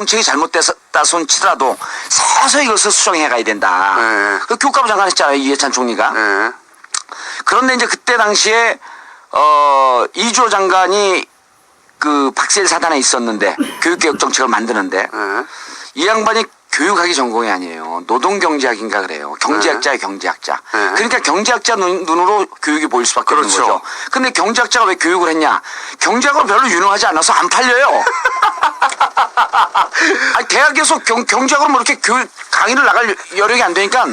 정책이 잘못됐다 손 치더라도 서서히 이것을 수정해 가야 된다. 그 교육감부 장관 했잖아요. 이해찬 총리가. 그런데 이제 그때 당시에 이주호 장관이 그 박세일 사단에 있었는데 교육개혁 정책을 만드는데 이 양반이 교육학이 전공이 아니에요. 노동경제학인가 그래요. 경제학자예요, 경제학자. 그러니까 경제학자 눈으로 교육이 보일 수밖에 없는 거죠. 근데 경제학자가 왜 교육을 했냐? 경제학으로 별로 유능하지 않아서 안 팔려요. 아니, 대학에서 경제학으로 뭐 이렇게 강의를 나갈 여력이 안 되니까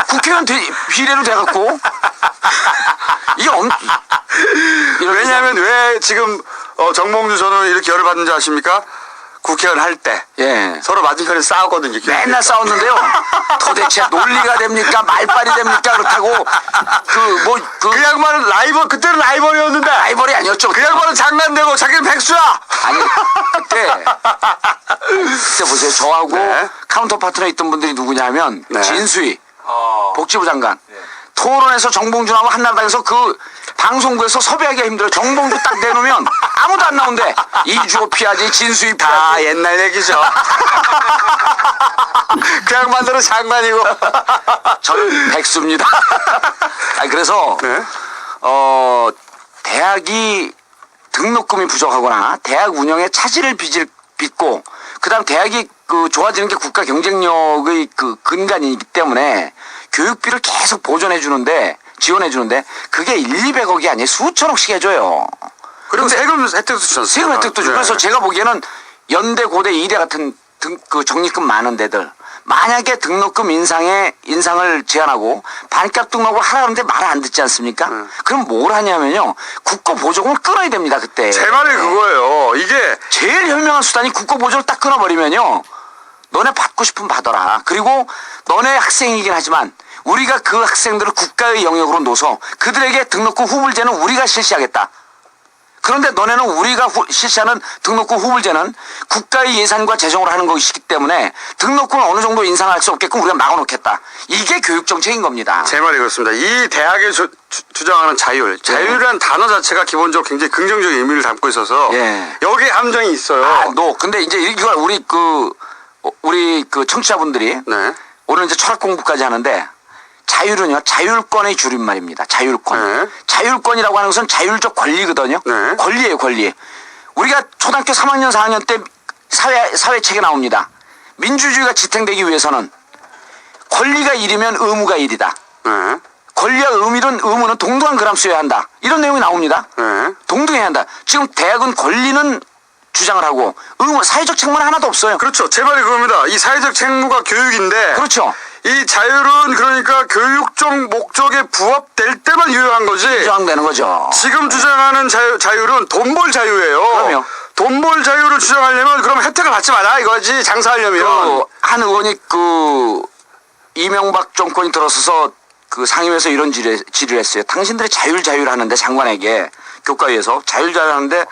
국회의원 비례로 돼갖고 이게 왜냐하면 왜 지금 정몽주 저는 이렇게 열을 받는지 아십니까? 국회의원 할 때 서로 맞은편에 싸웠거든요. 맨날 싸웠는데요. 도대체 논리가 됩니까? 말빨이 됩니까? 그렇다고 그 양반은 그때는 라이벌이었는데 라이벌이 아니었죠. 그 양반은 장난되고 자기는 백수야. 아니 그때 보세요. 저하고 카운터 파트너에 있던 분들이 누구냐면 진수희 복지부 장관 토론에서 정봉준하고 한나라당에서 그 방송국에서 섭외하기가 힘들어요. 정봉주 딱 내놓으면 아무도 안 나온대. 이주호 피하지, 진수희 피하지. 다 옛날 얘기죠. 그 양반들은 장관이고 저는 백수입니다. 아니, 그래서 대학이 등록금이 부족하거나 대학 운영에 차질을 빚고 그다음 대학이 좋아지는 게 국가 경쟁력의 근간이기 때문에 교육비를 계속 지원해 주는데 그게 200억이 아니에요. 수천억씩 해줘요. 그리고 세금 혜택도 주잖아요. 세금 혜택도 주고. 그래서 제가 보기에는 연대, 고대, 이대 같은 적립금 많은 데들 만약에 등록금 인상을 제한하고 반값 등록을 하라는데 말을 안 듣지 않습니까? 그럼 뭘 하냐면요. 국고 보조금을 끊어야 됩니다. 그때. 제 말이 그거예요. 이게 제일 현명한 수단이 국고 보조를 딱 끊어버리면요. 너네 받고 싶으면 받아라. 그리고 너네 학생이긴 하지만 우리가 그 학생들을 국가의 영역으로 놓아서 그들에게 등록금 후불제는 우리가 실시하겠다. 그런데 너네는 우리가 실시하는 등록금 후불제는 국가의 예산과 재정으로 하는 것이기 때문에 등록금을 어느 정도 인상할 수 없게끔 우리가 막아놓겠다. 이게 교육정책인 겁니다. 제 말이 그렇습니다. 이 대학에 주장하는 자율이라는 단어 자체가 기본적으로 굉장히 긍정적인 의미를 담고 있어서 여기에 함정이 있어요. 근데 이제 이걸 우리 청취자분들이 오늘 이제 철학 공부까지 하는데 자율은요, 자율권의 줄임말입니다. 자율권. 자율권이라고 하는 것은 자율적 권리거든요. 권리예요, 권리. 우리가 초등학교 3학년, 4학년 때 사회책에 나옵니다. 민주주의가 지탱되기 위해서는 권리가 1이면 의무가 1이다. 권리와 의무는 동등한 그람수여야 한다. 이런 내용이 나옵니다. 동등해야 한다. 지금 대학은 권리는 주장을 하고 사회적 책무는 하나도 없어요. 그렇죠. 제 말이 그겁니다. 이 사회적 책무가 교육인데 그렇죠. 이 자율은 그러니까 교육적 목적에 부합될 때만 유효한 거지. 주장되는 거죠. 지금 주장하는 자율은 돈 벌 자유예요. 그럼요. 돈 벌 자유를 주장하려면 그럼 혜택을 받지 마라 이거지. 장사하려면. 한 의원이 이명박 정권이 들어서서 상임위에서 이런 질의를 했어요. 당신들이 자율 하는데 장관에게 교과위에서 자율 하는데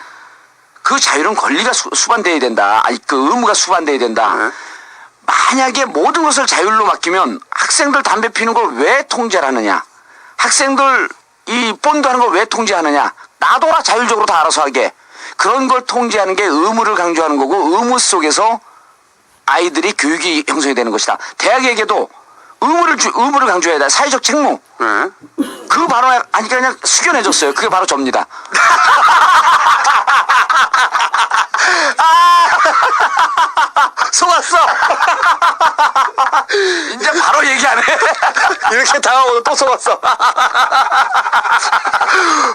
그 자율은 권리가 수반돼야 된다. 의무가 수반돼야 된다. 만약에 모든 것을 자율로 맡기면 학생들 담배 피는 걸 왜 통제를 하느냐? 학생들 이 본드하는 걸 왜 통제하느냐? 놔둬라 자율적으로 다 알아서 하게. 그런 걸 통제하는 게 의무를 강조하는 거고 의무 속에서 아이들이 교육이 형성이 되는 것이다. 대학에게도 의무를 강조해야 돼. 사회적 책무. 그 발언에 그냥 숙연해졌어요. 그게 바로 접니다. 속았어. 이제 바로 얘기 안 해. 이렇게 당하고 또 속았어.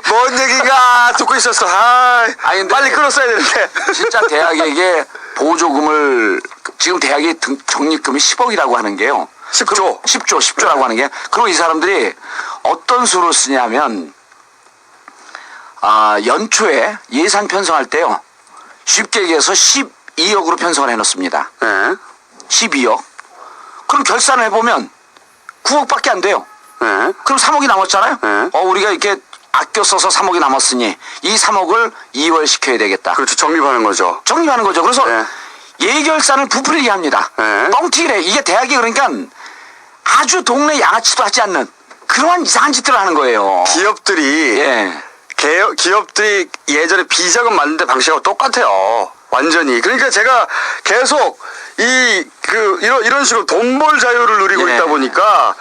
뭔 얘기가 듣고 있었어. 빨리 끊었어야 되는데. 진짜 대학에게 보조금을 지금 대학의 적립금이 10억이라고 하는 게요. 10조라고 하는 게. 그리고 이 사람들이 어떤 수로 쓰냐면 연초에 예산 편성할 때요. 쉽게 얘기해서 12억으로 편성을 해놓습니다. 12억. 그럼 결산을 해보면 9억밖에 안 돼요. 그럼 3억이 남았잖아요. 우리가 이렇게 아껴 써서 3억이 남았으니 이 3억을 2월 시켜야 되겠다. 그렇죠. 적립하는 거죠. 그래서 예결산을 부풀리게 합니다. 뻥튀기래. 이게 대학이 그러니까 아주 동네 양아치도 하지 않는 그러한 이상한 짓들을 하는 거예요. 기업들이 예전에 비자금 만드는 방식하고 똑같아요. 완전히. 그러니까 제가 계속 이런 식으로 돈 벌 자유를 누리고 예. 있다 보니까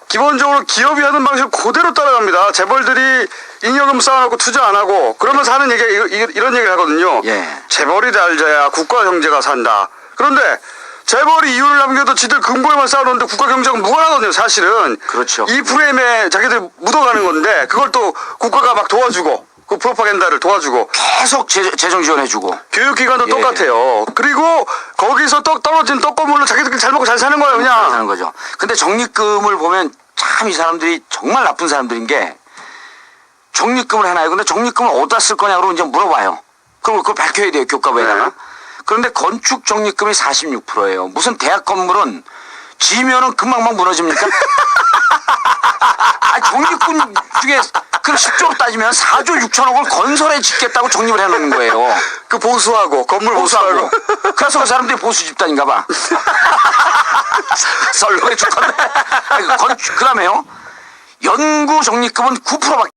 기본적으로 기업이 하는 방식을 그대로 따라갑니다. 재벌들이 잉여금 쌓아놓고 투자 안 하고 그러면서 하는 얘기가 이런 얘기를 하거든요. 예. 재벌이 잘 돼야 국가 경제가 산다. 그런데 재벌이 이윤을 남겨도 지들 근본에만 쌓아놓는데 국가 경제가 무관하거든요. 사실은. 그렇죠. 이 프레임에 자기들 묻어가는 건데 그걸 또 국가가 막 도와주고 그 프로파간다를 도와주고 계속 재정 지원해주고. 교육기관도 예. 똑같아요. 그리고 거기서 떨어진 떡고물로 자기들끼리 잘 먹고 잘 사는 거예요. 그냥. 하는 거죠. 근데 적립금을 보면 참 이 사람들이 정말 나쁜 사람들인 게 적립금을 해놔요. 근데 적립금을 어디다 쓸 거냐고 이제 물어봐요. 그럼 그걸 밝혀야 돼요. 교과부에다가. 네. 그런데 건축 적립금이 46%예요. 무슨 대학 건물은 지면은 금방 무너집니까? 아, 적립금 중에 그 10조로 따지면 4조 6천억을 건설에 짓겠다고 적립을 해놓는 거예요. 그 보수하고 건물 보수하고. 보수하고. 그래서 그 사람들이 보수 집단인가 봐. 썰렁해 죽겠네. 그 다음에요. 연구 적립금은 9%밖에